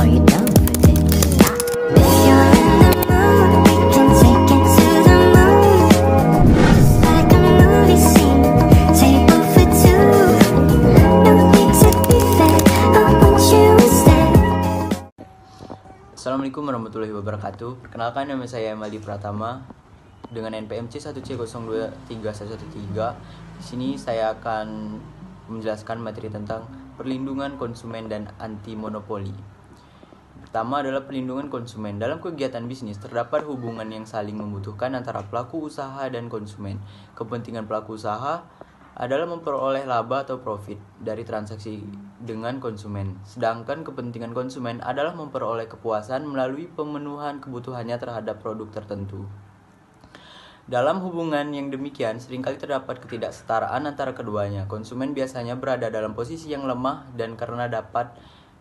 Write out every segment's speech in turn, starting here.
Are you down for this? If you're in the mood, we can take it to the moon. Just like a movie scene, table for two. No need to be fair, I want you instead. Assalamualaikum warahmatullahi wabarakatuh. Perkenalkan, nama saya Maldi Pratama dengan NPM C1C023113. Di sini saya akan menjelaskan materi tentang perlindungan konsumen dan anti monopoli. Pertama adalah perlindungan konsumen. Dalam kegiatan bisnis terdapat hubungan yang saling membutuhkan antara pelaku usaha dan konsumen. Kepentingan pelaku usaha adalah memperoleh laba atau profit dari transaksi dengan konsumen. Sedangkan kepentingan konsumen adalah memperoleh kepuasan melalui pemenuhan kebutuhannya terhadap produk tertentu. Dalam hubungan yang demikian, seringkali terdapat ketidaksetaraan antara keduanya. Konsumen biasanya berada dalam posisi yang lemah dan karena dapat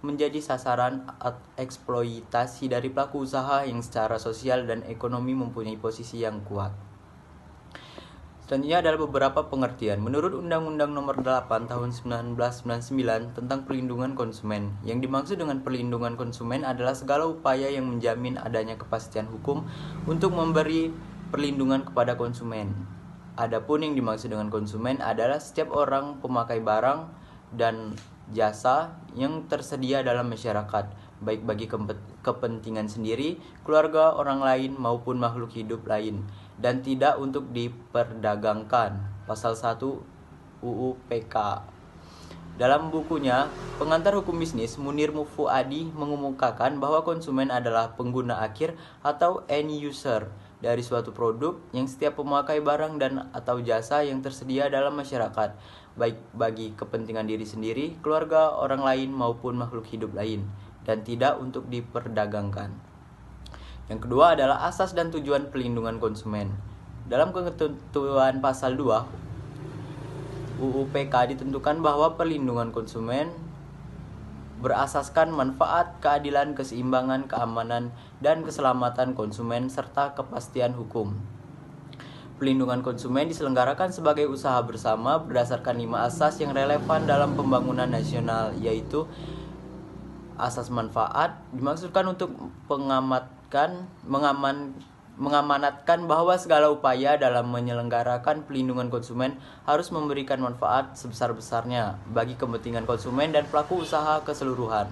menjadi sasaran eksploitasi dari pelaku usaha yang secara sosial dan ekonomi mempunyai posisi yang kuat. Selanjutnya adalah beberapa pengertian. Menurut Undang-Undang Nomor 8 Tahun 1999 tentang Perlindungan Konsumen, yang dimaksud dengan perlindungan konsumen adalah segala upaya yang menjamin adanya kepastian hukum untuk memberi perlindungan kepada konsumen. Adapun yang dimaksud dengan konsumen adalah setiap orang pemakai barang dan jasa yang tersedia dalam masyarakat, baik bagi kepentingan sendiri, keluarga, orang lain maupun makhluk hidup lain, dan tidak untuk diperdagangkan. Pasal 1 UU PK. Dalam bukunya Pengantar Hukum Bisnis, Munir Fuadi mengemukakan bahwa konsumen adalah pengguna akhir atau end user dari suatu produk yang setiap pemakai barang dan atau jasa yang tersedia dalam masyarakat, baik bagi kepentingan diri sendiri, keluarga, orang lain maupun makhluk hidup lain, dan tidak untuk diperdagangkan. Yang kedua adalah asas dan tujuan perlindungan konsumen. Dalam ketentuan pasal 2 UU PK ditentukan bahwa perlindungan konsumen berasaskan manfaat, keadilan, keseimbangan, keamanan, dan keselamatan konsumen serta kepastian hukum. Perlindungan konsumen diselenggarakan sebagai usaha bersama berdasarkan 5 asas yang relevan dalam pembangunan nasional, yaitu asas manfaat dimaksudkan untuk mengamanatkan bahwa segala upaya dalam menyelenggarakan perlindungan konsumen harus memberikan manfaat sebesar-besarnya bagi kepentingan konsumen dan pelaku usaha keseluruhan.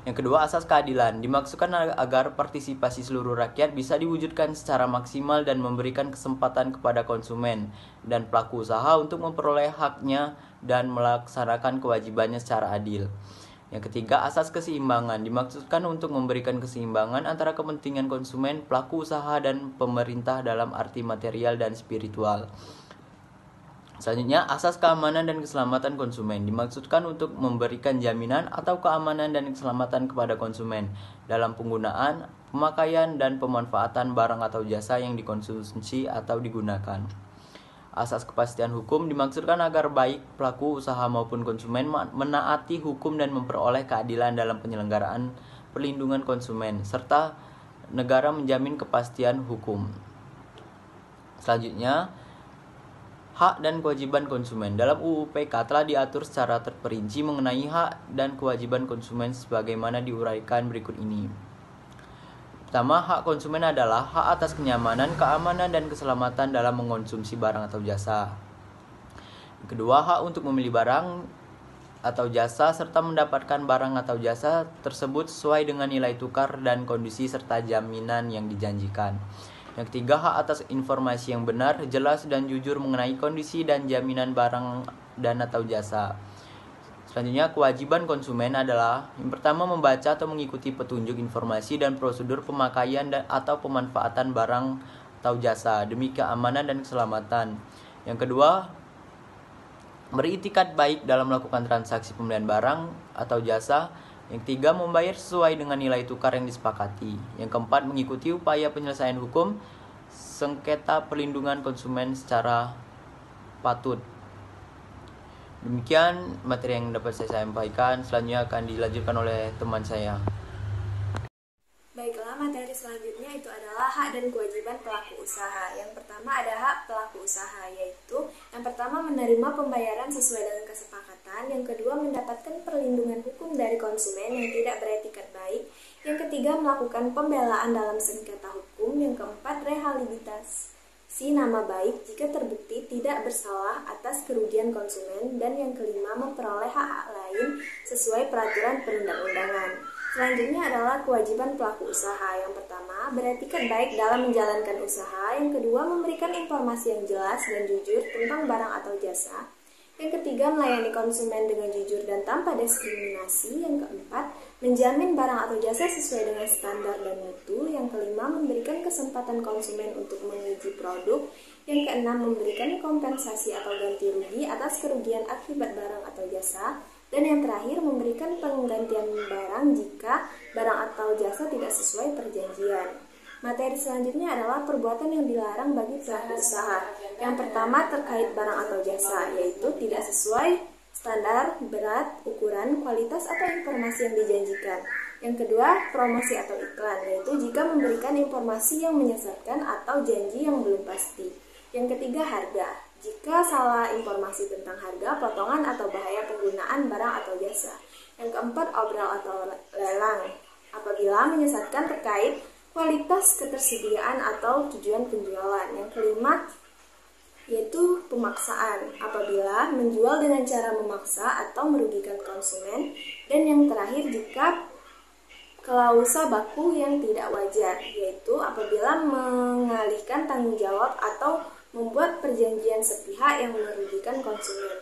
Yang kedua, asas keadilan dimaksudkan agar partisipasi seluruh rakyat bisa diwujudkan secara maksimal dan memberikan kesempatan kepada konsumen dan pelaku usaha untuk memperoleh haknya dan melaksanakan kewajibannya secara adil. Yang ketiga, asas keseimbangan dimaksudkan untuk memberikan keseimbangan antara kepentingan konsumen, pelaku usaha, dan pemerintah dalam arti material dan spiritual. Selanjutnya, asas keamanan dan keselamatan konsumen dimaksudkan untuk memberikan jaminan atau keamanan dan keselamatan kepada konsumen dalam penggunaan, pemakaian, dan pemanfaatan barang atau jasa yang dikonsumsi atau digunakan. Asas kepastian hukum dimaksudkan agar baik pelaku usaha maupun konsumen menaati hukum dan memperoleh keadilan dalam penyelenggaraan perlindungan konsumen, serta negara menjamin kepastian hukum. Selanjutnya, hak dan kewajiban konsumen. Dalam UU PK telah diatur secara terperinci mengenai hak dan kewajiban konsumen sebagaimana diuraikan berikut ini. Pertama, hak konsumen adalah hak atas kenyamanan, keamanan, dan keselamatan dalam mengonsumsi barang atau jasa. Kedua, hak untuk membeli barang atau jasa serta mendapatkan barang atau jasa tersebut sesuai dengan nilai tukar dan kondisi serta jaminan yang dijanjikan. Yang ketiga, hak atas informasi yang benar, jelas, dan jujur mengenai kondisi dan jaminan barang dan atau jasa. Selanjutnya, kewajiban konsumen adalah yang pertama, membaca atau mengikuti petunjuk informasi dan prosedur pemakaian atau pemanfaatan barang atau jasa demi keamanan dan keselamatan. Yang kedua, beriktikad baik dalam melakukan transaksi pembelian barang atau jasa. Yang ketiga, membayar sesuai dengan nilai tukar yang disepakati. Yang keempat, mengikuti upaya penyelesaian hukum sengketa perlindungan konsumen secara patut. Demikian materi yang dapat saya sampaikan. Selanjutnya akan dilanjutkan oleh teman saya. Baiklah, materi selanjutnya itu adalah hak dan kewajiban pelaku usaha. Yang pertama ada hak pelaku usaha, yaitu yang pertama menerima pembayaran sesuai dengan kesepakatan, yang kedua mendapatkan perlindungan hukum dari konsumen yang tidak beretikat baik, yang ketiga melakukan pembelaan dalam sengketa hukum, yang keempat rehabilitasi nama baik jika terbukti tidak bersalah atas kerugian konsumen, dan yang kelima memperoleh hak-hak lain sesuai peraturan perundang-undangan. Selanjutnya adalah kewajiban pelaku usaha. Yang pertama, beretikat baik dalam menjalankan usaha. Yang kedua, memberikan informasi yang jelas dan jujur tentang barang atau jasa. Yang ketiga, melayani konsumen dengan jujur dan tanpa diskriminasi. Yang keempat, menjamin barang atau jasa sesuai dengan standar dan mutu. Yang kelima, memberikan kesempatan konsumen untuk menguji produk. Yang keenam, memberikan kompensasi atau ganti rugi atas kerugian akibat barang atau jasa. Dan yang terakhir, memberikan penggantian barang jika barang atau jasa tidak sesuai perjanjian. Materi selanjutnya adalah perbuatan yang dilarang bagi pelaku usaha. Yang pertama terkait barang atau jasa, yaitu tidak sesuai standar, berat, ukuran, kualitas atau informasi yang dijanjikan. Yang kedua, promosi atau iklan, yaitu jika memberikan informasi yang menyesatkan atau janji yang belum pasti. Yang ketiga, harga. Jika salah informasi tentang harga, potongan atau bahaya penggunaan barang atau jasa. Yang keempat, obral atau lelang. Apabila menyesatkan terkait kualitas, ketersediaan atau tujuan penjualan. Yang kelima, yaitu pemaksaan. Apabila menjual dengan cara memaksa atau merugikan konsumen. Dan yang terakhir, jika klausa baku yang tidak wajar, yaitu apabila mengalihkan tanggung jawab atau membuat perjanjian sepihak yang merugikan konsumen.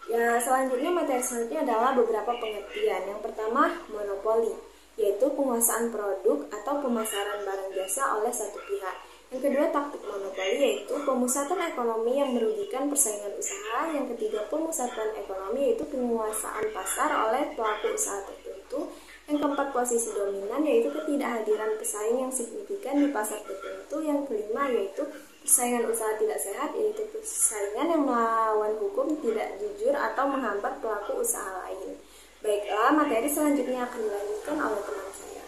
Ya, selanjutnya materi selanjutnya adalah beberapa pengertian. Yang pertama, monopoli, yaitu penguasaan produk atau pemasaran barang jasa oleh satu pihak. Yang kedua, taktik monopoli, yaitu pemusatan ekonomi yang merugikan persaingan usaha. Yang ketiga, pemusatan ekonomi, yaitu penguasaan pasar oleh pelaku usaha tertentu. Yang keempat, posisi dominan, yaitu ketidakhadiran pesaing yang signifikan di pasar tertentu. Yang kelima, yaitu persaingan usaha tidak sehat, yaitu persaingan yang melawan hukum, tidak jujur, atau menghambat pelaku usaha lain. Baiklah, materi selanjutnya akan dilanjutkan oleh teman saya.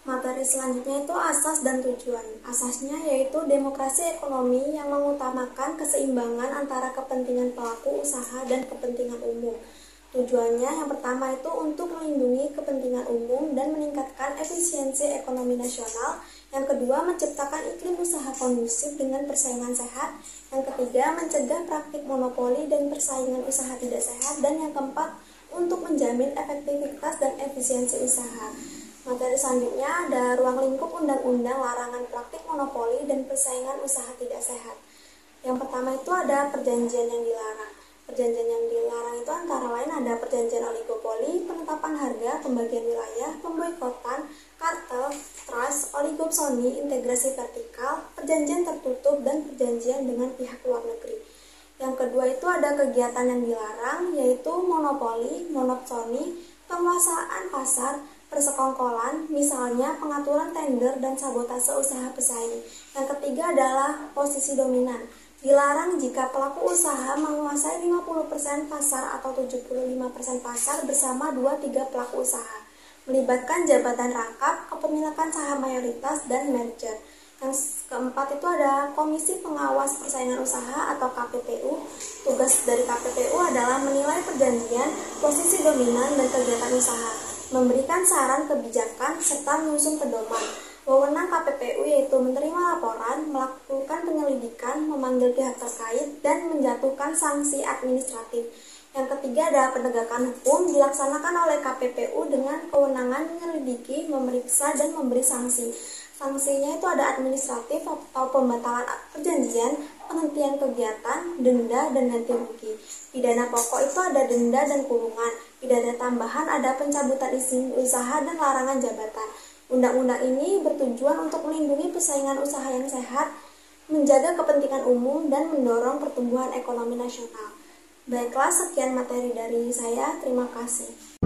Materi selanjutnya itu asas dan tujuan. Asasnya yaitu demokrasi ekonomi yang mengutamakan keseimbangan antara kepentingan pelaku usaha dan kepentingan umum. Tujuannya yang pertama itu untuk melindungi kepentingan umum dan meningkatkan efisiensi ekonomi nasional. Yang kedua, menciptakan iklim usaha kondusif dengan persaingan sehat. Yang ketiga, mencegah praktik monopoli dan persaingan usaha tidak sehat. Dan yang keempat, untuk menjamin efektivitas dan efisiensi usaha. Materi selanjutnya ada ruang lingkup undang-undang larangan praktik monopoli dan persaingan usaha tidak sehat. Yang pertama itu ada perjanjian yang dilarang. Perjanjian yang dilarang itu antara lain ada perjanjian oligopoli, penetapan harga, pembagian wilayah, pemboikotan, kartel, trust, oligopsoni, integrasi vertikal, perjanjian tertutup, dan perjanjian dengan pihak luar negeri. Yang kedua itu ada kegiatan yang dilarang, yaitu monopoli, monopsoni, penguasaan pasar, persekongkolan, misalnya pengaturan tender dan sabotase usaha pesaing. Yang ketiga adalah posisi dominan. Dilarang jika pelaku usaha menguasai 50% pasar atau 75% pasar bersama 2-3 pelaku usaha, melibatkan jabatan rangkap, kepemilikan saham mayoritas, dan merger. Yang keempat itu ada Komisi Pengawas Persaingan Usaha atau KPPU. Tugas dari KPPU adalah menilai perjanjian, posisi dominan, dan kegiatan usaha, memberikan saran kebijakan, serta menyusun pedoman. Wewenang KPPU yaitu menerima laporan, melakukan penyelidikan, memanggil pihak terkait, dan menjatuhkan sanksi administratif. Yang ketiga ada penegakan hukum, dilaksanakan oleh KPPU dengan kewenangan menyelidiki, memeriksa, dan memberi sanksi. Sanksinya itu ada administratif atau pembatalan perjanjian, penghentian kegiatan, denda, dan ganti rugi. Pidana pokok itu ada denda dan kurungan. Pidana tambahan ada pencabutan izin usaha dan larangan jabatan. Undang-undang ini bertujuan untuk melindungi persaingan usaha yang sehat, menjaga kepentingan umum, dan mendorong pertumbuhan ekonomi nasional. Baiklah, sekian materi dari saya. Terima kasih.